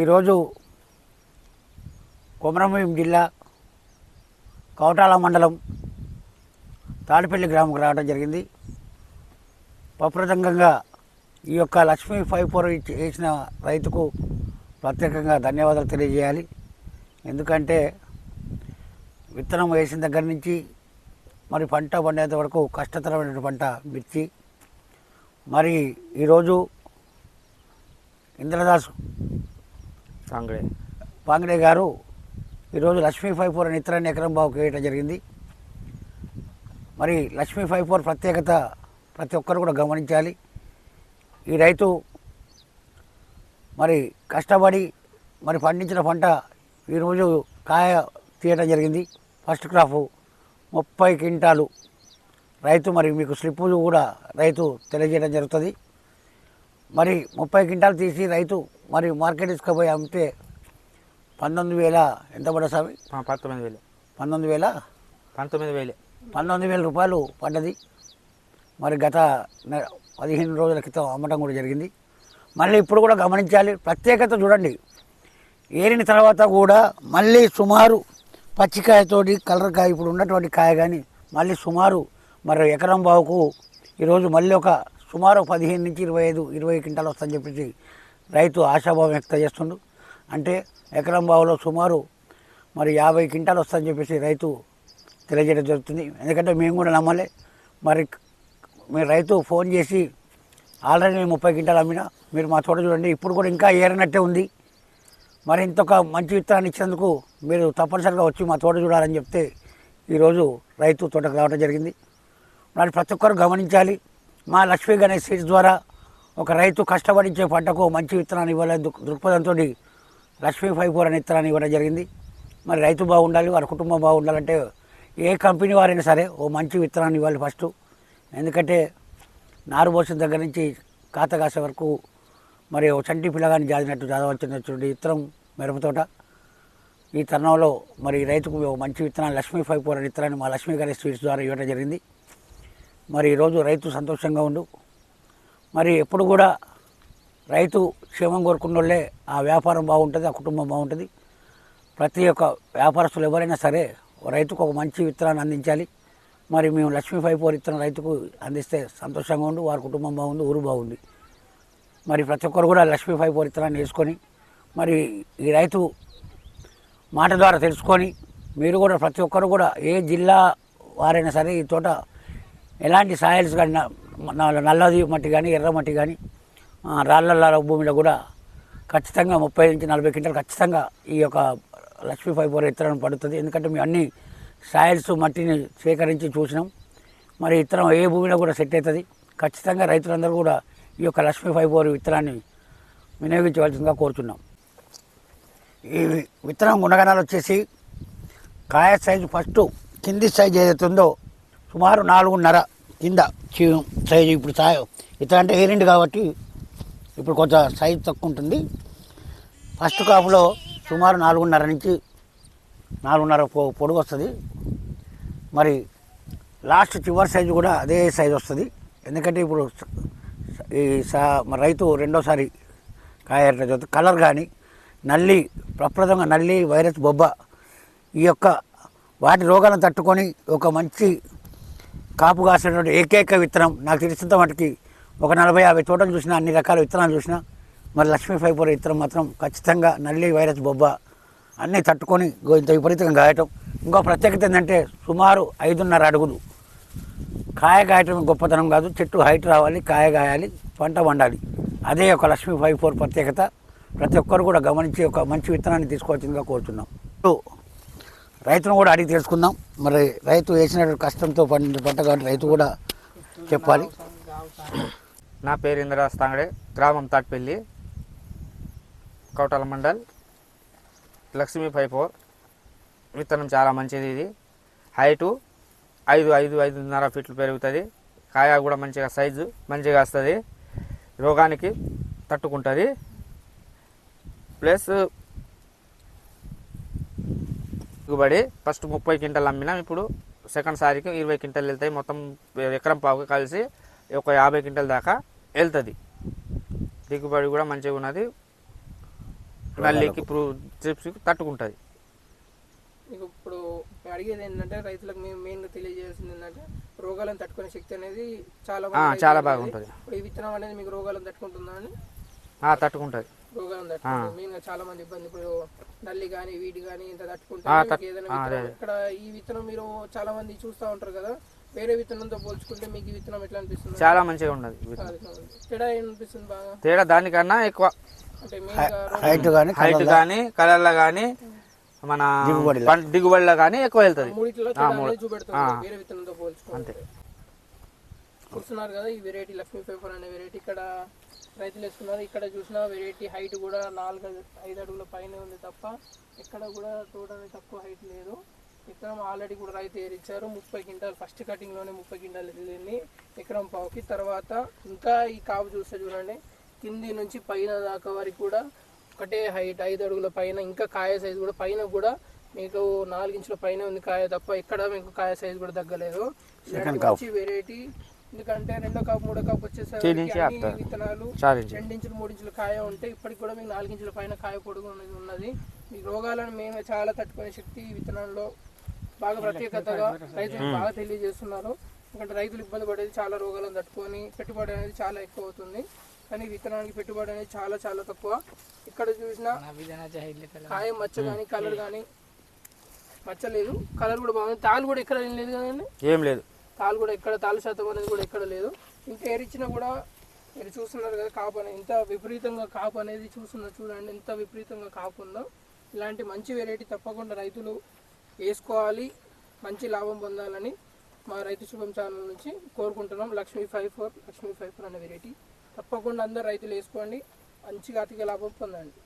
ఈరోజు కొమరంభీం జిల్లా కౌటాల మండలం తాడిపల్లి గ్రామంకు రావడం జరిగింది. ప్రప్రథంగా ఈ యొక్క లక్ష్మీ 54 వేసిన రైతుకు ప్రత్యేకంగా ధన్యవాదాలు తెలియజేయాలి. ఎందుకంటే విత్తనం వేసిన దగ్గర నుంచి మరి పంట పండేంత వరకు కష్టతరమైన పంట మిర్చి. మరి ఈరోజు ఇంద్రదాస్ పాంగ్డే గారు ఈరోజు లక్ష్మీ 54 అనే ఇతరాన్ని ఎకరం బావుకు వేయడం జరిగింది. మరి లక్ష్మీ 54 ప్రత్యేకత ప్రతి ఒక్కరు కూడా గమనించాలి. ఈ రైతు మరి కష్టపడి మరి పండించిన పంట ఈరోజు కాయ తీయడం జరిగింది. ఫస్ట్ క్రాప్ 30 క్వింటాలు రైతు, మరి మీకు స్లిప్పులు కూడా రైతు తెలియజేయడం జరుగుతుంది. మరి 30 క్వింటాలు తీసి రైతు మరి మార్కెట్ తీసుకుపోయి అమ్మితే 19,000 ఎంత పడ్డా స్వామి? 19,000 రూపాయలు పడ్డది. మరి గత 15 రోజుల క్రితం అమ్మటం కూడా జరిగింది. మళ్ళీ ఇప్పుడు కూడా గమనించాలి, ప్రత్యేకత చూడండి. ఏరిన తర్వాత కూడా మళ్ళీ సుమారు పచ్చికాయతోటి కలర్ కాయ ఇప్పుడు ఉన్నటువంటి కాయ కానీ మళ్ళీ సుమారు మరి ఎకరం బావుకు ఈరోజు మళ్ళీ ఒక సుమారు 15 నుంచి 25-20 క్వింటాలు వస్తుందని చెప్పేసి రైతు ఆశాభావం వ్యక్తం చేస్తుండు. అంటే ఎకరం బావులో సుమారు మరి 50 క్వింటాలు వస్తుందని చెప్పేసి రైతు తెలియజేయడం జరుగుతుంది. ఎందుకంటే మేము కూడా నమ్మలే. మరి మీరు రైతు ఫోన్ చేసి ఆల్రెడీ నేను 30 క్వింటాలు అమ్మినా, మీరు మా తోట చూడండి ఇప్పుడు కూడా ఇంకా ఏరినట్టే ఉంది, మరి ఇంకొక మంచి విత్తనాన్ని ఇచ్చినందుకు మీరు తప్పనిసరిగా వచ్చి మా తోట చూడాలని చెప్తే ఈరోజు రైతు తోటకు రావడం జరిగింది. మరి ప్రతి ఒక్కరు గమనించాలి, మా లక్ష్మీ గణేష్ సీడ్స్ ద్వారా ఒక రైతు కష్టపడించే పంటకు మంచి విత్తనాన్ని ఇవ్వాలని దృక్పథంతో లక్ష్మీ 54 అనే విత్తనాన్ని ఇవ్వడం జరిగింది. మరి రైతు బాగుండాలి, వారి కుటుంబం బాగుండాలంటే ఏ కంపెనీ వారైనా సరే ఓ మంచి విత్తనాన్ని ఇవ్వాలి ఫస్ట్. ఎందుకంటే నారు పోసిన దగ్గర నుంచి కాత కాసే వరకు మరి ఓ చంటి పిల్లగాని జాదినట్టు చదవచ్చినటువంటి విత్తనం మిరపతోట. ఈ తరుణంలో మరి రైతుకు మంచి విత్తనాలు లక్ష్మీ 54 అనే విత్తనాన్ని మా లక్ష్మీ గణేష్ సీడ్స్ ద్వారా ఇవ్వడం జరిగింది. మరి ఈరోజు రైతు సంతోషంగా ఉండు. మరి ఎప్పుడు కూడా రైతు క్షేమం కోరుకున్న వాళ్ళే ఆ వ్యాపారం బాగుంటుంది, ఆ కుటుంబం బాగుంటుంది. ప్రతి ఒక్క వ్యాపారస్తులు ఎవరైనా సరే రైతుకు ఒక మంచి విత్తనాన్ని అందించాలి. మరి మేము లక్ష్మీ 54 విత్తనం రైతుకు అందిస్తే సంతోషంగా ఉండు, వారి కుటుంబం బాగుంది, ఊరు బాగుంది. మరి ప్రతి ఒక్కరు కూడా లక్ష్మీ 54 విత్తనాన్ని వేసుకొని మరి ఈ రైతు మాట ద్వారా తెలుసుకొని మీరు కూడా ప్రతి ఒక్కరు కూడా ఏ జిల్లా వారైనా సరే ఈ తోట ఎలాంటి సాయిల్స్ కానీ నల్లది మట్టి కానీ ఎర్ర మట్టి కానీ రాళ్ళ భూమిలో కూడా ఖచ్చితంగా 30 నుంచి 40 క్వింటాలు ఖచ్చితంగా ఈ యొక్క లక్ష్మీ 54 విత్తనం పడుతుంది. ఎందుకంటే మేము అన్ని సాయిల్స్ మట్టిని సేకరించి చూసినాం. మరి విత్తనం ఏ భూమిలో కూడా సెట్ అవుతుంది. ఖచ్చితంగా రైతులందరూ కూడా ఈ యొక్క లక్ష్మీ 54 విత్తనాన్ని వినియోగించవలసిందిగా కోరుతున్నాం. ఈ విత్తనం గుణగణాలు వచ్చేసి కాయ సైజు ఫస్ట్ కింది సైజు ఏదైతే ఉందో సుమారు 4.5 కింద సైజు. ఇప్పుడు విత్తనం అంటే ఏరిండు కాబట్టి ఇప్పుడు కొంచెం సైజు తక్కువ ఉంటుంది. ఫస్ట్ కాపులో సుమారు 4.5 నుంచి 4.5 పొడుగు వస్తుంది. మరి లాస్ట్ చివరి సైజు కూడా అదే సైజు వస్తుంది. ఎందుకంటే ఇప్పుడు ఈ రైతు రెండోసారి కాయ కలర్ కానీ నల్లి ప్రప్రదంగా నల్లి వైరస్ బొబ్బ ఈ యొక్క వాటి రోగాలను తట్టుకొని ఒక మంచి కాపు కాసినటువంటి ఏకైక విత్తనం నాకు తెలిసినంత మటుకి ఒక 40-50 తోటలు చూసినా, అన్ని రకాల విత్తనాలు చూసినా మరి లక్ష్మీ 54 విత్తనం మాత్రం ఖచ్చితంగా నల్లి వైరస్ బొబ్బ అన్నీ తట్టుకొని ఇంత విపరీతంగా గాయటం. ఇంకో ప్రత్యేకత ఏంటంటే సుమారు 5.5 అడుగులు కాయ గాయటం గొప్పతనం కాదు, చెట్టు హైట్ రావాలి, కాయ గాయాలి, పంట వండాలి. అదే ఒక లక్ష్మీ 54 ప్రత్యేకత. ప్రతి ఒక్కరు కూడా గమనించి ఒక మంచి విత్తనాన్ని తీసుకోవాల్సిందిగా కోరుతున్నాం. రైతును కూడా అడిగి తెలుసుకుందాం. మరి రైతు వేసినటువంటి కష్టంతో పంట కాబట్టి రైతు కూడా చెప్పాలి. నా పేరు ఇంద్రదాస్ తాంగడే, గ్రామం తాటిపల్లి, కౌటాల మండల్. లక్ష్మీ 54 విత్తనం చాలా మంచిది. ఇది హైటు 5.5 ఫీట్లు పెరుగుతుంది. కాయ కూడా మంచిగా సైజు మంచిగా వస్తుంది, రోగానికి తట్టుకుంటుంది. ప్లస్ దిగుబడి ఫస్ట్ 30 క్వింటాలు అమ్మినాం, ఇప్పుడు సెకండ్ సారికి 20 క్వింటాలు వెళ్తాయి. మొత్తం ఎకరం పావుకి కలిసి ఒక 50 క్వింటాల దాకా వెళ్తుంది. దిగుబడి కూడా మంచిగా ఉన్నది. నల్లికి ట్రిప్స్కి తట్టుకుంటుంది. మీకు ఇప్పుడు మేము అడిగేది ఏంటంటే రైతులకు మేము మెయిన్గా తెలియజేయాల్సింది ఏంటంటే రోగాలను తట్టుకునే శక్తి అనేది చాలా బాగుంటుంది. ఇప్పుడు ఈ విత్తనం అనేది మీకు రోగాలను తట్టుకుంటుందా అని? తట్టుకుంటుంది. రోగాలను తట్టుకుంటుంది. మెయిన్గా చాలా మంది ఇబ్బంది, ఇప్పుడు నల్లి కానీ వీటి కానీ ఇంత తట్టుకుంటే ఏదైనా విత్తనం ఇక్కడ ఈ విత్తనం మీరు చాలా మంది చూస్తూ ఉంటారు కదా, వేరే విత్తనంతో పోల్చుకుంటే మీకు ఈ విత్తనం ఎట్లా అనిపిస్తుంది? చాలా మంచిగా ఉన్నది. తేడా ఏమనిపిస్తుంది? బాగా తేడా దానికన్నా ఎక్కువ అంటే హైట్ కానీ కలర్లో కానీ మన దిగుబడిలో కానీ ఎక్కువ వెళ్తుంది. మూడిట్లో చూపెడుతుంది వేరే విత్తనంతో పోల్చుకుంటే. చూస్తున్నారు కదా ఈ వెరైటీ లక్ష్మీ పేపర్ అనే వెరైటీ ఇక్కడ రైతులు వేసుకున్నారు. ఇక్కడ చూసిన వెరైటీ హైట్ కూడా 4-5 అడుగుల పైన ఉంది తప్ప ఎక్కడ కూడా చూడడానికి తక్కువ హైట్ లేదు. విత్తనం ఆల్రెడీ కూడా రైతు ఏరిచ్చారు. 30 క్వింటాలు ఫస్ట్ కటింగ్లోనే 30 క్వింటాలు వెళ్ళింది ఎకరం పావుకి. తర్వాత ఇంకా ఈ కాపు చూస్తే చూడండి, కింది నుంచి పైన దాకా వరకు కూడా ఒకటే హైట్ 5 అడుగుల పైన. ఇంకా కాయ సైజు కూడా పైన కూడా మీకు 4 ఇంచుల పైన ఉంది కాయ తప్ప ఎక్కడ మీకు కాయ సైజు కూడా తగ్గలేదు. మంచి వెరైటీ. ఎందుకంటే 2వ కాపు 3వ కాపు వచ్చేసరికి విత్తనాలు 2 ఇంచులు 3 ఇంచుల కాయ ఉంటే ఇప్పటికి కూడా మీకు 4 ఇంచుల పైన కాయ పొడుగు ఉన్నది. మీకు రోగాలను మేము చాలా తట్టుకునే శక్తి ఈ విత్తనాల్లో బాగా ప్రత్యేకతగా రైతులు బాగా తెలియజేస్తున్నారు. ఎందుకంటే రైతులు ఇబ్బంది పడేది చాలా రోగాలను తట్టుకొని పెట్టుబడి అనేది చాలా ఎక్కువ అవుతుంది, కానీ విత్తనానికి పెట్టుబడి అనేది చాలా చాలా తక్కువ. ఇక్కడ చూసిన కాయ మచ్చ కానీ కలర్ కానీ మచ్చ లేదు, కలర్ కూడా బాగుంది. తాలు కూడా ఎక్కడ ఏం లేదు కదండి, ఏం లేదు. తాలు కూడా ఎక్కడ తాలు శాతం అనేది కూడా ఎక్కడ లేదు. ఇంకా ఏరిచ్చినా కూడా మీరు చూస్తున్నారు కదా కాపు అనేది ఇంత విపరీతంగా కాపు అనేది చూస్తున్నారు చూడండి ఎంత విపరీతంగా కాపు ఉందో. ఇలాంటి మంచి వెరైటీ తప్పకుండా రైతులు వేసుకోవాలి, మంచి లాభం పొందాలని మా రైతు శుభం ఛానల్ నుంచి కోరుకుంటున్నాం. లక్ష్మీ 54 అనే వెరైటీ తప్పకుండా అందరు రైతులు వేసుకోండి, మంచిగా అతిగా లాభం పొందండి.